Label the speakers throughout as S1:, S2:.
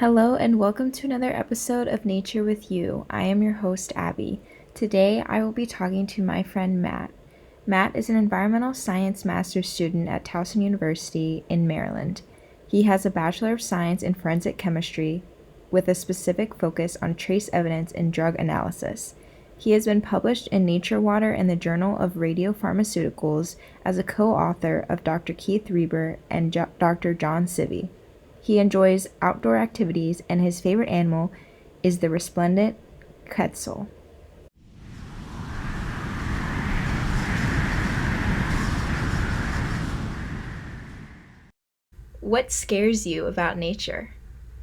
S1: Hello and welcome to another episode of Nature with You. I am your host, Abby. Today I will be talking to my friend Matt. Matt is an environmental science master's student at Towson University in Maryland. He has a Bachelor of Science in Forensic Chemistry with a specific focus on trace evidence in drug analysis. He has been published in Nature Water and the Journal of Radiopharmaceuticals as a co-author of Dr. Keith Reber and Dr. John Sivvy. He enjoys outdoor activities, and his favorite animal is the resplendent quetzal. What scares you about nature?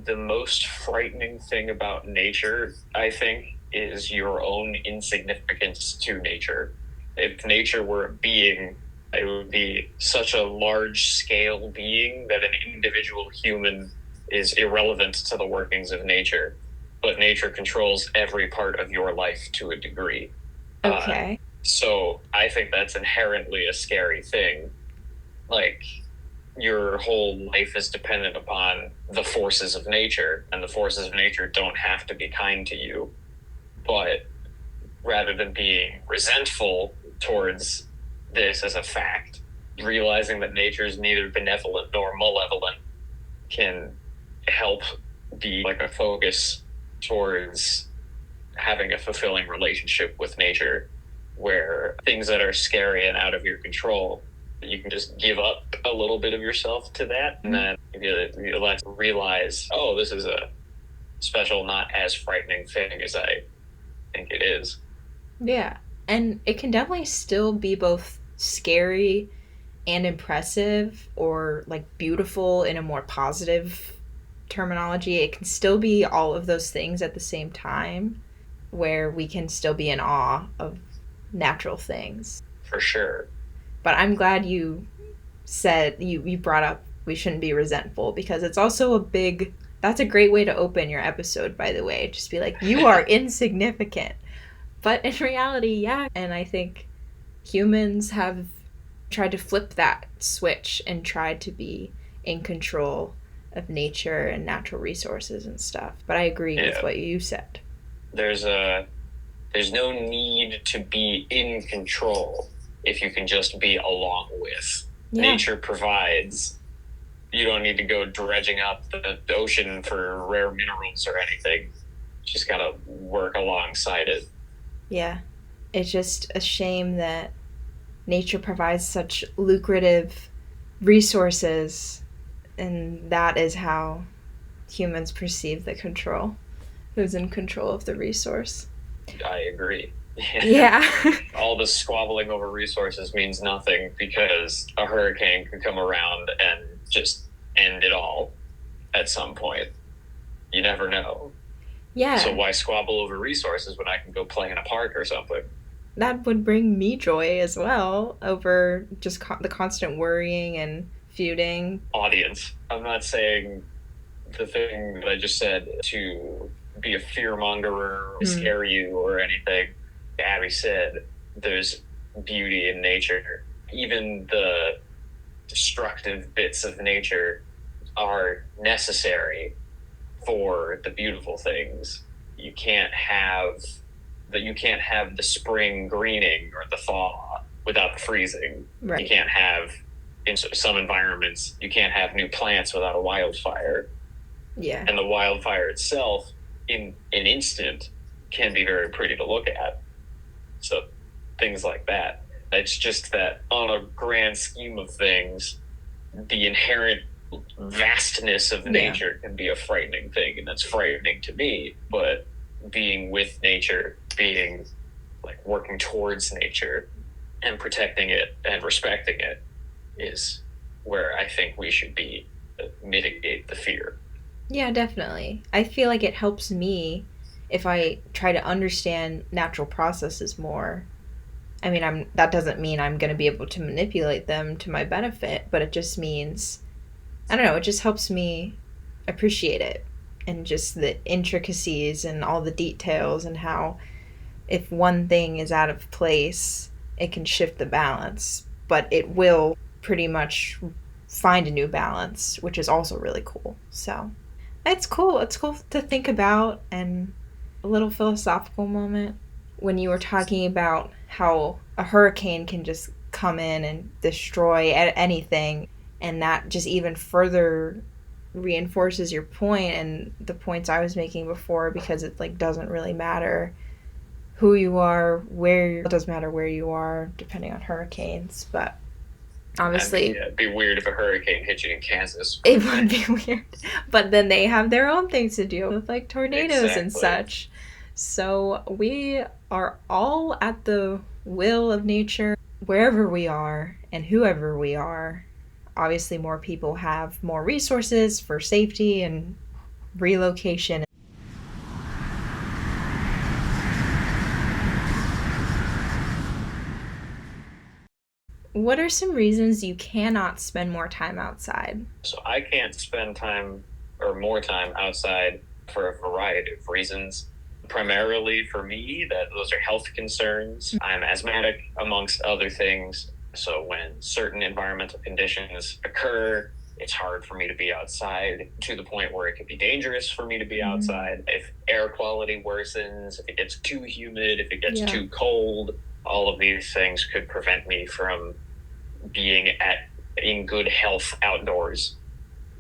S2: The most frightening thing about nature, I think, is your own insignificance to nature. If nature were a being, it would be such a large scale being that an individual human is irrelevant to the workings of nature. But nature controls every part of your life to a degree.
S1: Okay.
S2: So I think that's inherently a scary thing. Like, your whole life is dependent upon the forces of nature, and the forces of nature don't have to be kind to you. But rather than being resentful towards this as a fact, realizing that nature is neither benevolent nor malevolent can help be like a focus towards having a fulfilling relationship with nature, where things that are scary and out of your control, you can just give up a little bit of yourself to that, and then you let realize, oh, this is a special, not as frightening thing as I think it is.
S1: Yeah. And it can definitely still be both scary and impressive or like beautiful in a more positive terminology. It can still be all of those things at the same time where we can still be in awe of natural things.
S2: For sure.
S1: But I'm glad you said you brought up we shouldn't be resentful, because it's also a big that's a great way to open your episode, by the way. Just be like, you are insignificant. But in reality, yeah. And I think humans have tried to flip that switch and tried to be in control of nature and natural resources and stuff. But I agree with what you said.
S2: There's no need to be in control if you can just be along with. Yeah. Nature provides. You don't need to go dredging up the ocean for rare minerals or anything. You just gotta work alongside it.
S1: Yeah. It's just a shame that nature provides such lucrative resources, and that is how humans perceive the control. Who's in control of the resource?
S2: I agree.
S1: Yeah.
S2: All the squabbling over resources means nothing, because a hurricane could come around and just end it all at some point. You never know.
S1: Yeah.
S2: So why squabble over resources when I can go play in a park or something?
S1: That would bring me joy as well, over just the constant worrying and feuding.
S2: Audience, I'm not saying the thing that I just said to be a fearmongerer or scare you or anything. Abby said there's beauty in nature. Even the destructive bits of nature are necessary for the beautiful things. You can't have the spring greening or the thaw without the freezing. Right. You can't have, in some environments, you can't have new plants without a wildfire.
S1: Yeah.
S2: And the wildfire itself, in an instant, can be very pretty to look at. So things like that. It's just that on a grand scheme of things, the inherent vastness of nature can be a frightening thing, and that's frightening to me. But being with nature, being like working towards nature and protecting it and respecting it is where I think we should be to mitigate the fear.
S1: Yeah, definitely. I feel like it helps me if I try to understand natural processes more. I mean, that doesn't mean I'm going to be able to manipulate them to my benefit, but it just means, I don't know, it just helps me appreciate it, and just the intricacies and all the details, and how if one thing is out of place, it can shift the balance, but it will pretty much find a new balance, which is also really cool. So It's cool. It's cool to think about, and a little philosophical moment when you were talking about how a hurricane can just come in and destroy anything, and that just even further reinforces your point and the points I was making before, because it like doesn't really matter who you are, where it does matter where you are depending on hurricanes, but obviously
S2: It'd be weird if a hurricane hit you in Kansas.
S1: it would be weird. But then they have their own things to deal with, like tornadoes and such. So we are all at the will of nature, wherever we are and whoever we are. Obviously, more people have more resources for safety and relocation. What are some reasons you cannot spend more time outside?
S2: So I can't spend time or more time outside for a variety of reasons. Primarily for me, that those are health concerns. I'm asthmatic, amongst other things. So when certain environmental conditions occur, it's hard for me to be outside to the point where it could be dangerous for me to be outside. If air quality worsens, if it gets too humid, if it gets too cold, all of these things could prevent me from being in good health outdoors.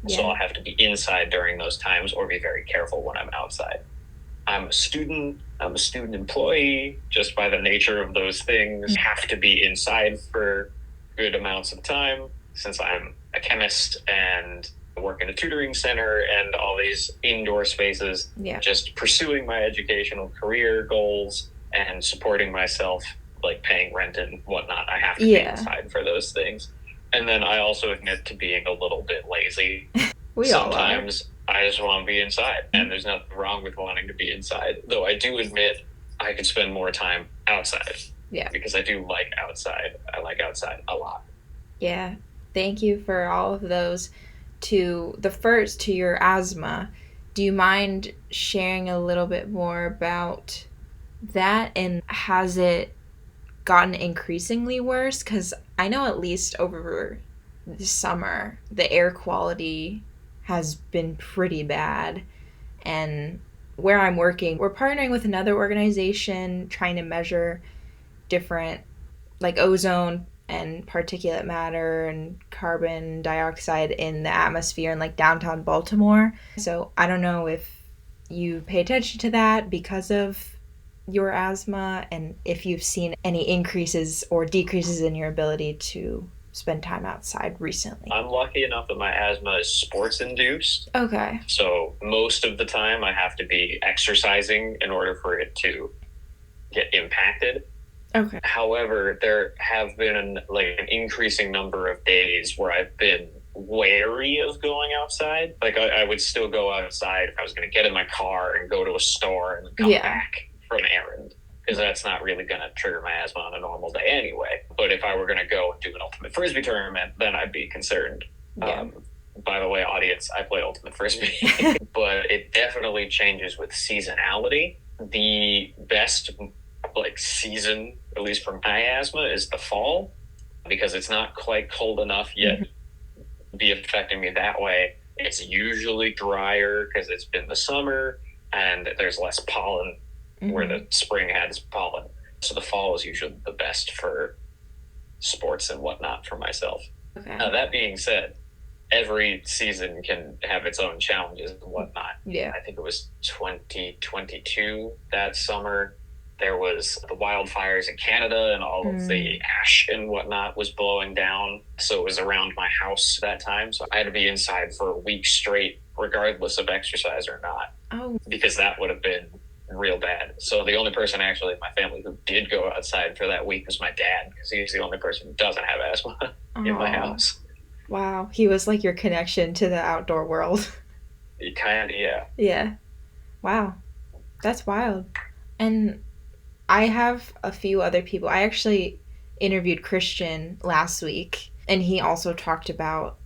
S2: So I'll have to be inside during those times or be very careful when I'm outside. I'm a student employee. Just by the nature of those things, have to be inside for good amounts of time, since I'm a chemist and work in a tutoring center and all these indoor spaces. Just pursuing my educational career goals and supporting myself, like paying rent and whatnot, I have to be inside for those things. And then I also admit to being a little bit lazy. Sometimes I just want to be inside, and there's nothing wrong with wanting to be inside. Though I do admit I could spend more time outside. Yeah. Because I do like outside. I like outside a lot.
S1: Yeah. Thank you for all of those. To the first, to your asthma, do you mind sharing a little bit more about that, and has it gotten increasingly worse? Because I know at least over the summer, the air quality has been pretty bad. And where I'm working, we're partnering with another organization trying to measure different, like ozone and particulate matter and carbon dioxide in the atmosphere in like downtown Baltimore. So I don't know if you pay attention to that because of your asthma, and if you've seen any increases or decreases in your ability to spend time outside recently.
S2: I'm lucky enough that my asthma is sports induced.
S1: Okay.
S2: So most of the time I have to be exercising in order for it to get impacted.
S1: Okay.
S2: However, there have been an increasing number of days where I've been wary of going outside. Like I would still go outside if I was going to get in my car and go to a store and come back for an errand, because that's not really going to trigger my asthma on a normal day anyway. But if I were going to go and do an ultimate frisbee tournament, then I'd be concerned. By the way, audience, I play ultimate frisbee. But it definitely changes with seasonality. The best season, at least for my asthma, is the fall, because it's not quite cold enough yet to be affecting me that way. It's usually drier because it's been the summer and there's less pollen where the spring has pollen. So the fall is usually the best for sports and whatnot for myself. Okay. Now, that being said, every season can have its own challenges and whatnot. Yeah. I think it was 2022 that summer. There was the wildfires in Canada, and all of the ash and whatnot was blowing down. So it was around my house that time. So I had to be inside for a week straight, regardless of exercise or not. Because that would have been real bad. So the only person actually in my family who did go outside for that week was my dad, because he's the only person who doesn't have asthma in my house.
S1: Wow. He was like your connection to the outdoor world.
S2: Kind of, yeah.
S1: Yeah. Wow. That's wild. And I have a few other people. I actually interviewed Christian last week, and he also talked about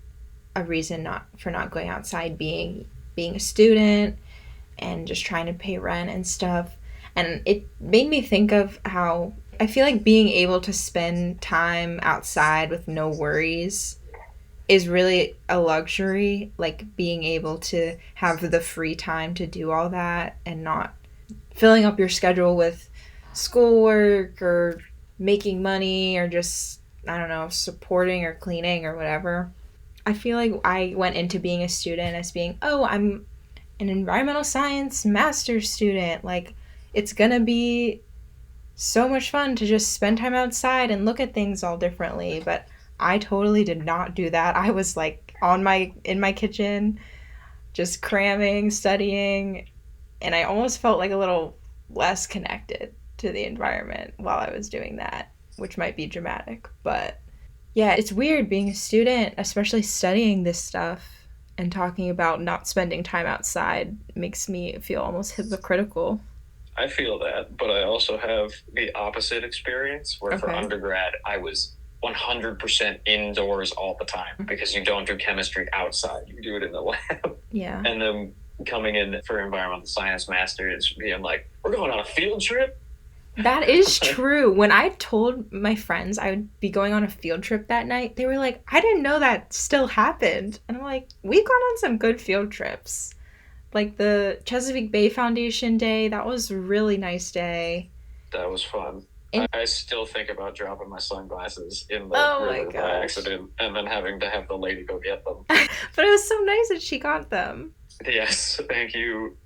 S1: a reason for not going outside being a student and just trying to pay rent and stuff. And it made me think of how I feel like being able to spend time outside with no worries is really a luxury, like being able to have the free time to do all that and not filling up your schedule with schoolwork or making money or just, I don't know, supporting or cleaning or whatever. I feel like I went into being a student as being, oh, I'm an environmental science master's student. Like, it's gonna be so much fun to just spend time outside and look at things all differently. But I totally did not do that. I was like in my kitchen, just cramming, studying, and I almost felt like a little less connected to the environment while I was doing that, which might be dramatic, but yeah, it's weird being a student, especially studying this stuff and talking about not spending time outside makes me feel almost hypocritical.
S2: I feel that, but I also have the opposite experience where for
S1: Okay.
S2: undergrad, I was 100% indoors all the time because you don't do chemistry outside, you do it in the lab.
S1: Yeah.
S2: And then coming in for environmental science masters, being like, we're going on a field trip.
S1: That is true. When I told my friends I would be going on a field trip that night, they were like, I didn't know that still happened. And I'm like, we've gone on some good field trips. Like the Chesapeake Bay Foundation Day, that was a really nice day.
S2: That was fun.
S1: And
S2: I still think about dropping my sunglasses in the
S1: oh my
S2: river by
S1: gosh.
S2: accident and then having to have the lady go get them.
S1: But it was so nice that she got them.
S2: Yes, thank you,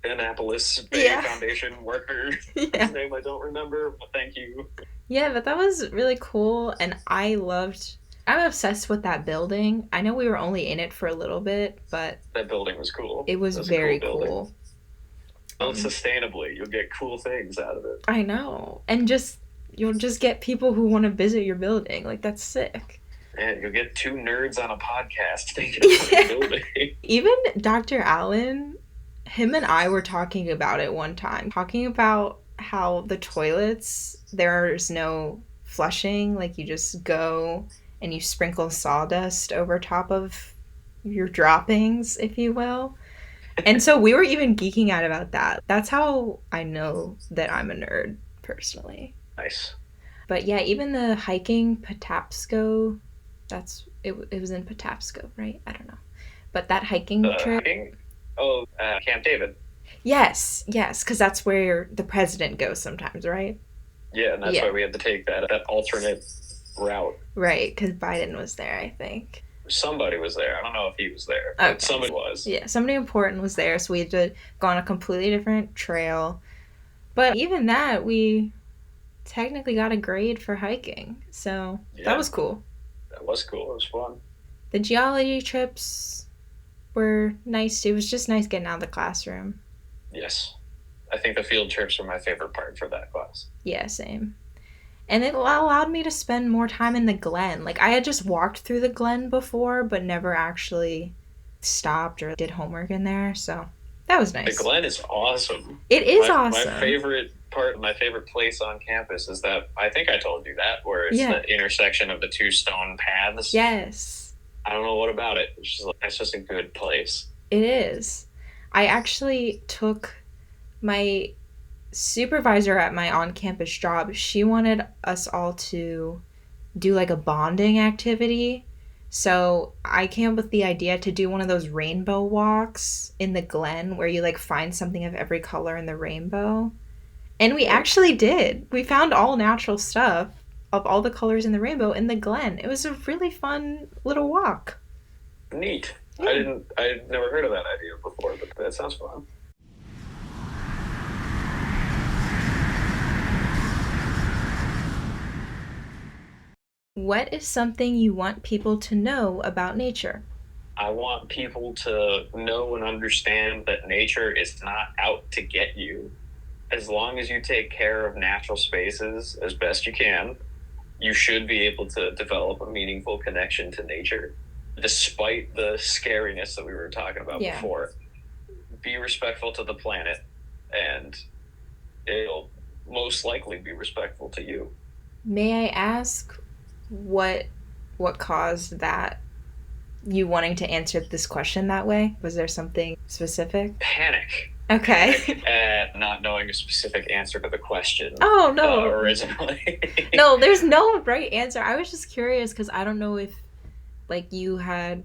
S2: Annapolis Bay
S1: Yeah.
S2: Foundation worker.
S1: Yeah.
S2: Whose name I don't remember, but thank you.
S1: Yeah, but that was really cool and I'm obsessed with that building. I know we were only in it for a little bit, but
S2: That building was cool.
S1: it was
S2: That's
S1: very
S2: a cool building.
S1: cool.
S2: Built sustainably, you'll get cool things out of it.
S1: I know. And just you'll just get people who want to visit your building. Like that's sick.
S2: And you'll get two nerds on a podcast thinking about
S1: Yeah.
S2: the building.
S1: Even Dr. Allen, him and I were talking about it one time, talking about how the toilets, there's no flushing. Like you just go and you sprinkle sawdust over top of your droppings, if you will. And so we were even geeking out about that. That's how I know that I'm a nerd personally.
S2: Nice.
S1: But yeah, even the hiking Patapsco, it was in Patapsco, right? I don't know. But that hiking trip.
S2: Hiking? Oh, Camp David.
S1: Yes, because that's where the president goes sometimes, right?
S2: Yeah, and that's
S1: Yeah.
S2: why we had to take that alternate route.
S1: Right, because Biden was there, I think.
S2: Somebody was there. I don't know if he was there, but
S1: Okay.
S2: somebody was.
S1: Yeah, somebody important was there, so we had to go on a completely different trail. But even that, we technically got a grade for hiking, so
S2: Yeah.
S1: that was cool.
S2: That was cool. It was fun.
S1: The geology trips were nice. It was just nice getting out of the classroom.
S2: Yes. I think the field trips were my favorite part for that class.
S1: Yeah, same. And it allowed me to spend more time in the Glen. Like, I had just walked through the Glen before, but never actually stopped or did homework in there. So that was nice.
S2: The Glen is awesome.
S1: It is
S2: my,
S1: awesome.
S2: My favorite place on campus is that, I think I told you that, where it's the intersection of the two stone paths.
S1: Yes.
S2: I don't know what about it. It's just a good place.
S1: It is. I actually took my supervisor at my on-campus job. She wanted us all to do like a bonding activity. So I came up with the idea to do one of those rainbow walks in the Glen where you like find something of every color in the rainbow. And we actually did. We found all natural stuff of all the colors in the rainbow in the Glen. It was a really fun little walk.
S2: Neat. Yeah. I'd never heard of that idea before, but that sounds fun.
S1: What is something you want people to know about nature?
S2: I want people to know and understand that nature is not out to get you. As long as you take care of natural spaces as best you can, you should be able to develop a meaningful connection to nature, despite the scariness that we were talking about before. Be respectful to the planet, and it'll most likely be respectful to you.
S1: May I ask what caused that, you wanting to answer this question that way? Was there something specific?
S2: Panic.
S1: Okay.
S2: At not knowing a specific answer to the question.
S1: Oh, no.
S2: Originally.
S1: No, there's no right answer. I was just curious because I don't know if like you had,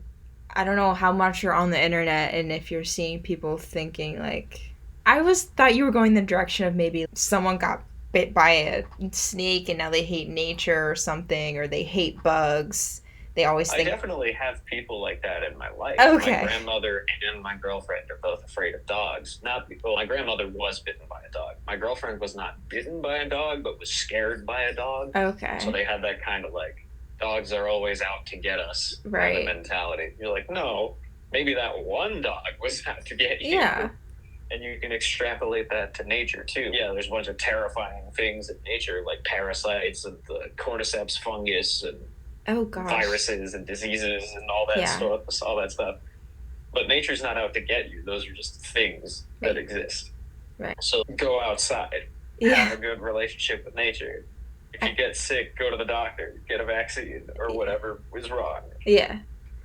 S1: I don't know how much you're on the internet and if you're seeing people thinking like, I was thought you were going the direction of maybe someone got bit by a snake and now they hate nature or something, or they hate bugs. They always
S2: I
S1: think,
S2: definitely have people like that in my life. My
S1: okay,
S2: grandmother and my girlfriend are both afraid of dogs. Not well, my grandmother was bitten by a dog. My girlfriend was not bitten by a dog, but was scared by a dog. So
S1: okay,
S2: they had that kind of like dogs are always out to get us kind of
S1: right,
S2: mentality. You're like, no, maybe that one dog was out to get you.
S1: yeah,
S2: And you can extrapolate that to nature too. Yeah, there's a bunch of terrifying things in nature, like parasites and the cordyceps fungus and
S1: oh gosh,
S2: viruses and diseases and all that
S1: yeah,
S2: stuff. All that stuff. But nature's not out to get you. Those are just things that
S1: right,
S2: exist.
S1: right,
S2: So go outside,
S1: yeah,
S2: have a good relationship with nature. If you get sick, go to the doctor, get a vaccine or
S1: yeah,
S2: whatever was wrong.
S1: yeah.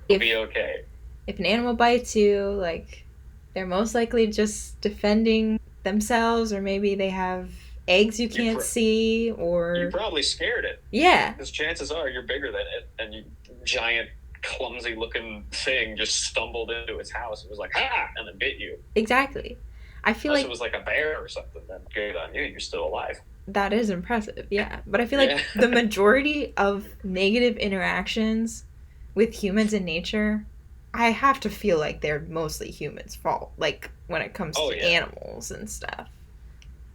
S2: You'll
S1: If
S2: be okay.
S1: if an animal bites you, like they're most likely just defending themselves, or maybe they have eggs you
S2: You
S1: can't see,
S2: you
S1: or
S2: probably scared it
S1: yeah,
S2: because chances are you're bigger than it, and you giant clumsy looking thing just stumbled into its house and was like ah and then bit you.
S1: exactly. I feel
S2: Unless it
S1: like
S2: was like a bear or something, then good on you, you're still alive.
S1: that is impressive, yeah. But I feel like
S2: Yeah.
S1: the majority of negative interactions with humans in nature, I have to feel like they're mostly humans' fault. Like when it comes
S2: Oh
S1: to
S2: yeah.
S1: animals and stuff,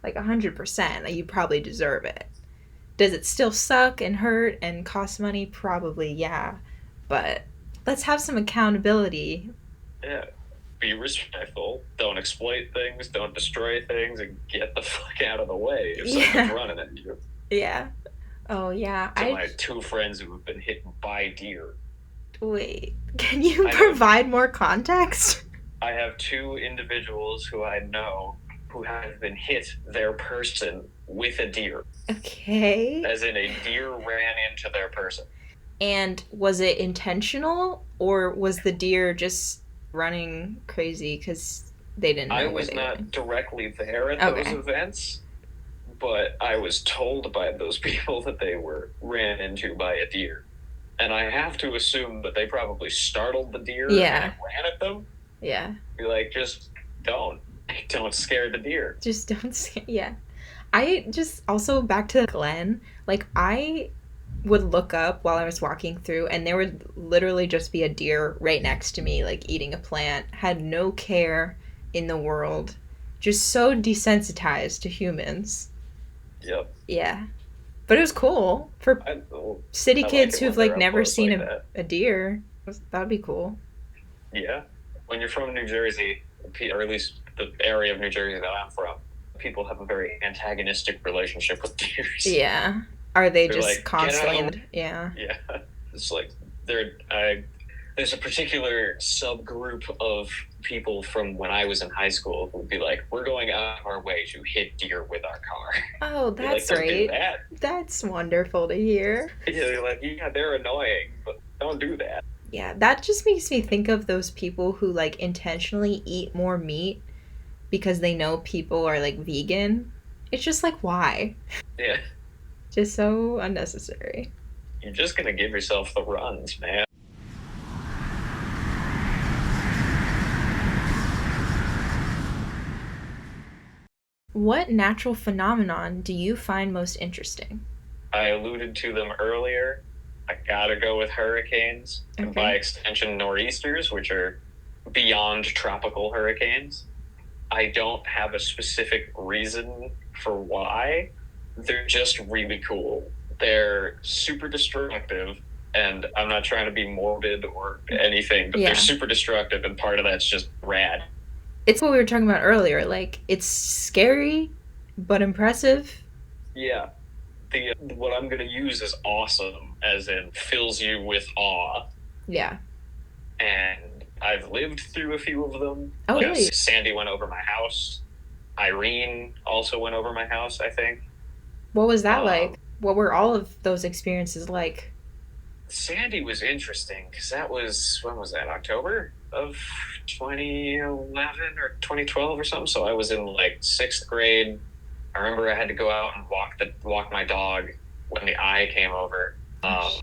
S1: like 100%, you probably deserve it. Does it still suck and hurt and cost money? Probably, yeah. But let's have some accountability.
S2: Yeah. Be respectful. Don't exploit things. Don't destroy things, and get the fuck out of the way if someone's
S1: Yeah.
S2: running at you.
S1: Yeah. Oh, yeah.
S2: To my two friends who have been hit by deer.
S1: Wait. Can you
S2: I know
S1: provide more context?
S2: I have two individuals who I know who have been hit their person with a deer,
S1: Okay.
S2: as in a deer ran into their person.
S1: And was it intentional, or was the deer just running crazy because they didn't
S2: I
S1: know where
S2: was
S1: they were
S2: not
S1: going?
S2: directly there at those
S1: Okay.
S2: events, but I was told by those people that they were ran into by a deer. And I have to assume that they probably startled the deer and
S1: Yeah.
S2: it ran at them.
S1: Yeah.
S2: Be like, just don't. Don't scare the deer.
S1: Just don't say, yeah. I just also back to Glenn, like I would look up while I was walking through and there would literally just be a deer right next to me, like eating a plant, had no care in the world, just so desensitized to humans.
S2: Yep.
S1: Yeah. But it was cool for city
S2: I like
S1: kids
S2: it when
S1: who've like
S2: they're up
S1: never
S2: close
S1: seen
S2: like that.
S1: a deer. That would be cool.
S2: Yeah. When you're from New Jersey, or at least the area of New Jersey that I'm from, people have a very antagonistic relationship with deers.
S1: Yeah. Are they
S2: They're
S1: just
S2: like,
S1: constantly
S2: get out.
S1: yeah.
S2: Yeah. It's like there's a particular subgroup of people from when I was in high school who would be like, we're going out of our way to hit deer with our car.
S1: Oh,
S2: Be like,
S1: that's
S2: don't do
S1: great.
S2: that.
S1: That's wonderful to hear.
S2: Yeah, they're like, yeah, they're annoying, but don't do that.
S1: Yeah, that just makes me think of those people who like intentionally eat more meat because they know people are like vegan. It's just like why?
S2: Yeah.
S1: Just so unnecessary.
S2: You're just gonna give yourself the runs, man.
S1: What natural phenomenon do you find most interesting?
S2: I alluded to them earlier. I gotta go with hurricanes, and by
S1: Okay.
S2: extension, nor'easters, which are beyond tropical hurricanes. I don't have a specific reason for why. They're just really cool. They're super destructive, and I'm not trying to be morbid or anything, but
S1: Yeah.
S2: they're super destructive, and part of that's just rad.
S1: It's what we were talking about earlier. Like it's scary but impressive.
S2: Yeah. What I'm gonna use is awesome, as in fills you with awe.
S1: Yeah.
S2: And I've lived through a few of them.
S1: Oh,
S2: Like,
S1: really?
S2: Sandy went over my house. Irene also went over my house, I think.
S1: What was that like? What were all of those experiences like?
S2: Sandy was interesting because that was, when was that? October of 2011 or 2012 or something. So I was in like sixth grade. I remember I had to go out and walk my dog when the eye came over.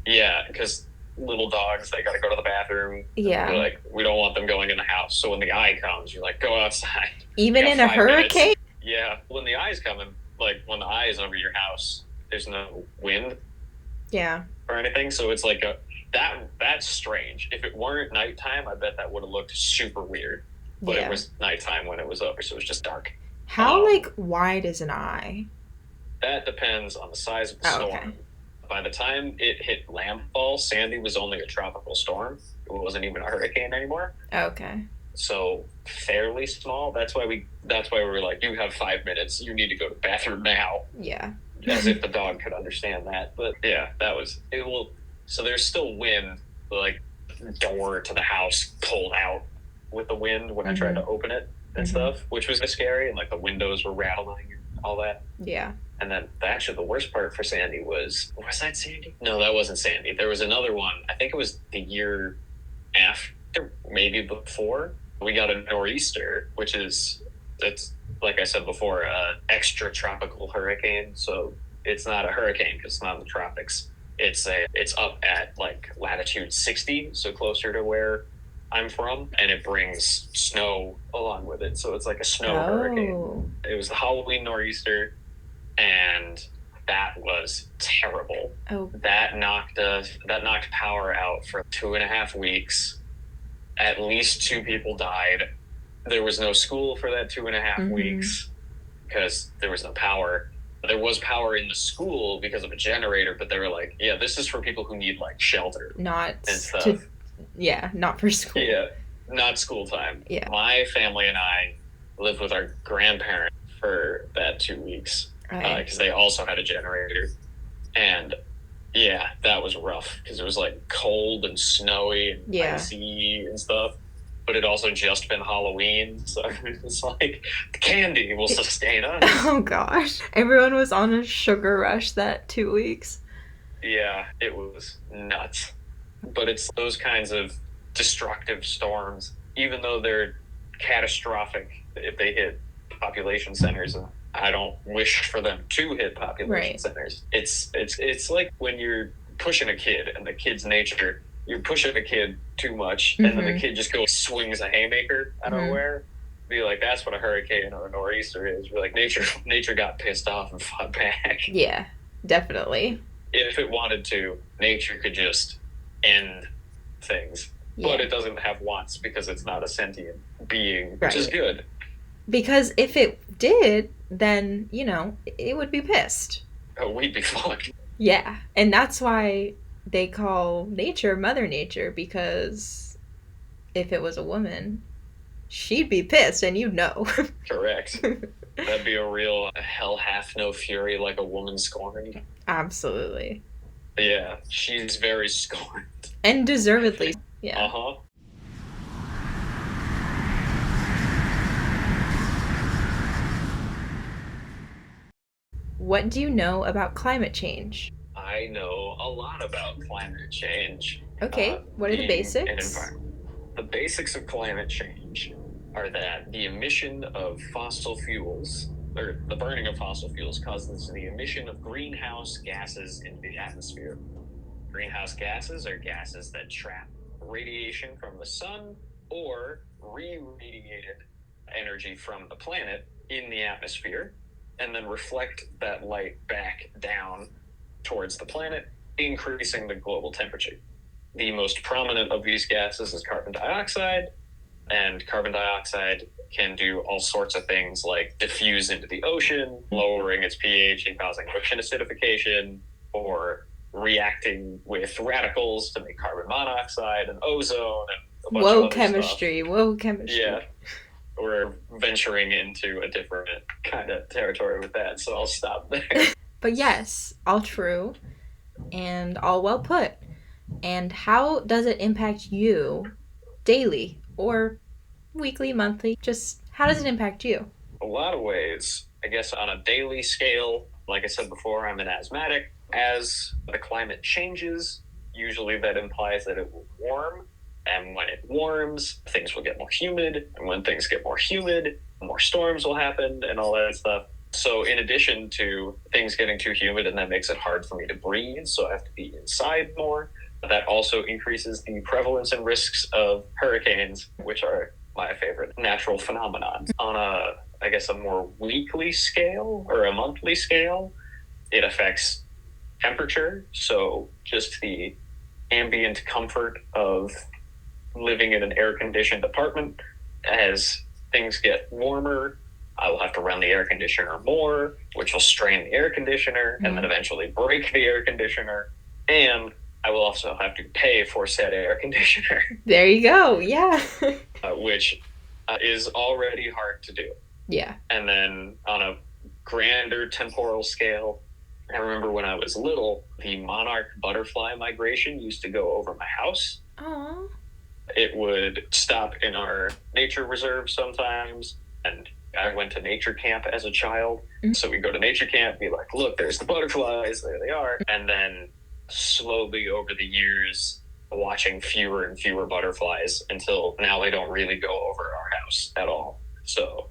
S2: Yeah, because little dogs, they got to go to the bathroom.
S1: Yeah.
S2: We're like, we don't want them going in the house. So when the eye comes, you're like, go outside.
S1: Even in a hurricane?
S2: Minutes. Yeah. When the eye's coming, like when the eye is over your house, there's no wind.
S1: Yeah.
S2: Or anything. So it's like that's strange. If it weren't nighttime, I bet that would have looked super weird. But it was nighttime when it was over, so it was just dark.
S1: How wide is an eye?
S2: That depends on the size of the storm. Okay. By the time it hit landfall, Sandy was only a tropical storm. It wasn't even a hurricane anymore.
S1: Okay.
S2: So fairly small. That's why we were like, you have 5 minutes. You need to go to the bathroom now.
S1: Yeah.
S2: As if the dog could understand that. But yeah, that was it. Will so there's still wind. Like door to the house pulled out with the wind when I tried to open it and stuff, which was scary. And like the windows were rattling and all that.
S1: Yeah.
S2: And then actually the worst part for Sandy was that Sandy? No, that wasn't Sandy. There was another one. I think it was the year after, maybe before. We got a nor'easter, which is it's like I said before, extra tropical hurricane. So it's not a hurricane because it's not in the tropics. It's up at like latitude 60, so closer to where I'm from, and it brings snow along with it. So it's like a snow hurricane. It was the Halloween nor'easter, and that was terrible. That knocked power out for 2.5 weeks. At least 2 people died. There was no school for that 2.5 weeks because there was no power. There was power in the school because of a generator, but they were like, yeah, this is for people who need like shelter.
S1: Not and stuff. Not for school.
S2: Yeah, not school time.
S1: Yeah.
S2: My family and I lived with our grandparents for that 2 weeks because they also had a generator. And yeah, that was rough because it was like cold and snowy and icy and stuff. But it also just been Halloween, so it's like candy will sustain us.
S1: Oh gosh, everyone was on a sugar rush that 2 weeks.
S2: Yeah, it was nuts. But it's those kinds of destructive storms, even though they're catastrophic if they hit population centers, and I don't wish for them to hit population centers. It's like when you're pushing a kid and the kid's nature. You're pushing a kid too much, and then the kid just goes swings a haymaker out of nowhere. Be like, that's what a hurricane or a nor'easter is. Be like, nature got pissed off and fought back.
S1: Yeah, definitely.
S2: If it wanted to, nature could just end things, but it doesn't have wants because it's not a sentient being, which is good.
S1: Because if it did, then it would be pissed.
S2: Oh, we'd be fucked.
S1: Yeah, and that's why they call nature Mother Nature, because if it was a woman, she'd be pissed, and you'd know.
S2: Correct. That'd be a real hell hath no fury like a woman scorned.
S1: Absolutely.
S2: Yeah, she's very scorned.
S1: And deservedly. Yeah.
S2: Uh-huh.
S1: What do you know about climate change?
S2: I know a lot about climate change.
S1: Okay, what are the basics?
S2: The basics of climate change are that the emission of fossil fuels, or the burning of fossil fuels, causes the emission of greenhouse gases into the atmosphere. Greenhouse gases are gases that trap radiation from the sun or re-radiated energy from the planet in the atmosphere, and then reflect that light back down towards the planet, increasing the global temperature. The most prominent of these gases is carbon dioxide, and carbon dioxide can do all sorts of things like diffuse into the ocean, lowering its pH and causing ocean acidification, or reacting with radicals to make carbon monoxide and ozone and a bunch of other
S1: chemistry.
S2: stuff.
S1: Whoa, chemistry.
S2: Yeah. We're venturing into a different kind of territory with that, so I'll stop there.
S1: But yes, all true and all well put. And how does it impact you daily or weekly, monthly? Just how does it impact you?
S2: A lot of ways. I guess on a daily scale, like I said before, I'm an asthmatic. As the climate changes, usually that implies that it will warm. And when it warms, things will get more humid. And when things get more humid, more storms will happen and all that stuff. So in addition to things getting too humid, and that makes it hard for me to breathe, so I have to be inside more, That also increases the prevalence and risks of hurricanes, which are my favorite natural phenomenon. On I guess, a more weekly scale or a monthly scale, it affects temperature. So just the ambient comfort of living in an air-conditioned apartment. As things get warmer, I will have to run the air conditioner more, which will strain the air conditioner and then eventually break the air conditioner. And I will also have to pay for said air conditioner.
S1: There you go. Yeah.
S2: Which is already hard to do.
S1: Yeah.
S2: And then on a grander temporal scale, I remember when I was little, the monarch butterfly migration used to go over my house.
S1: Aww.
S2: It would stop in our nature reserve sometimes, and I went to nature camp as a child. So we go to nature camp, be like, look, there's the butterflies, there they are. And then slowly over the years, watching fewer and fewer butterflies until now they don't really go over our house at all. So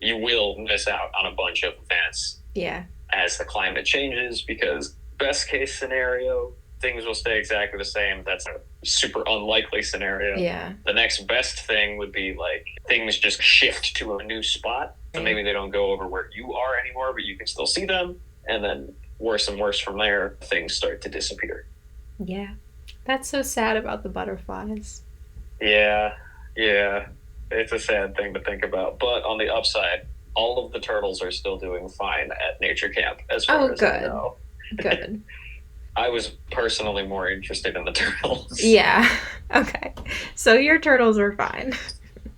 S2: you will miss out on a bunch of events.
S1: Yeah.
S2: As the climate changes, because best case scenario, things will stay exactly the same. That's a super unlikely scenario.
S1: Yeah.
S2: The next best thing would be like things just shift to a new spot. So maybe they don't go over where you are anymore, but you can still see them. And then worse and worse from there, things start to disappear.
S1: Yeah. That's so sad about the butterflies.
S2: Yeah. It's a sad thing to think about. But on the upside, all of the turtles are still doing fine at nature camp, as far as I know.
S1: Good.
S2: I was personally more interested in the turtles.
S1: Yeah. Okay. So your turtles are fine.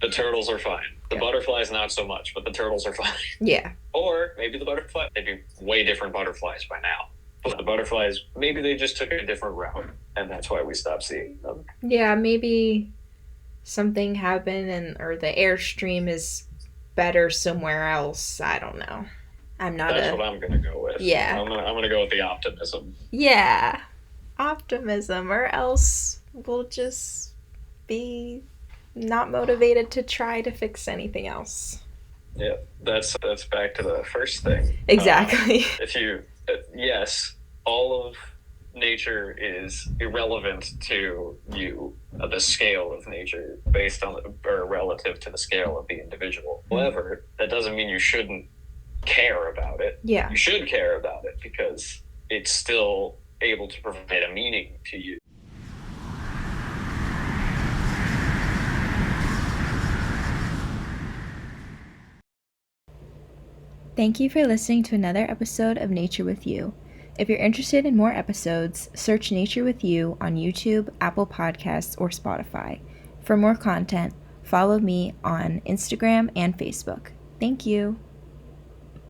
S2: The turtles are fine. The butterflies, not so much, but the turtles are fine.
S1: Yeah.
S2: Or maybe they'd be way different butterflies by now. But the butterflies, maybe they just took a different route, and that's why we stopped seeing them.
S1: Yeah, maybe something happened or the airstream is better somewhere else. I don't know.
S2: That's what I'm gonna go with.
S1: Yeah.
S2: I'm gonna go with the optimism.
S1: Yeah. Optimism, or else we'll just be not motivated to try to fix anything else.
S2: Yeah, that's back to the first thing.
S1: Exactly.
S2: Yes, all of nature is irrelevant to you, the scale of nature based on or relative to the scale of the individual. However, that doesn't mean you shouldn't care about it.
S1: Yeah.
S2: You should care about it because it's still able to provide a meaning to you.
S1: Thank you for listening to another episode of Nature with You. If you're interested in more episodes, search Nature with You on YouTube, Apple Podcasts, or Spotify. For more content, follow me on Instagram and Facebook. Thank you.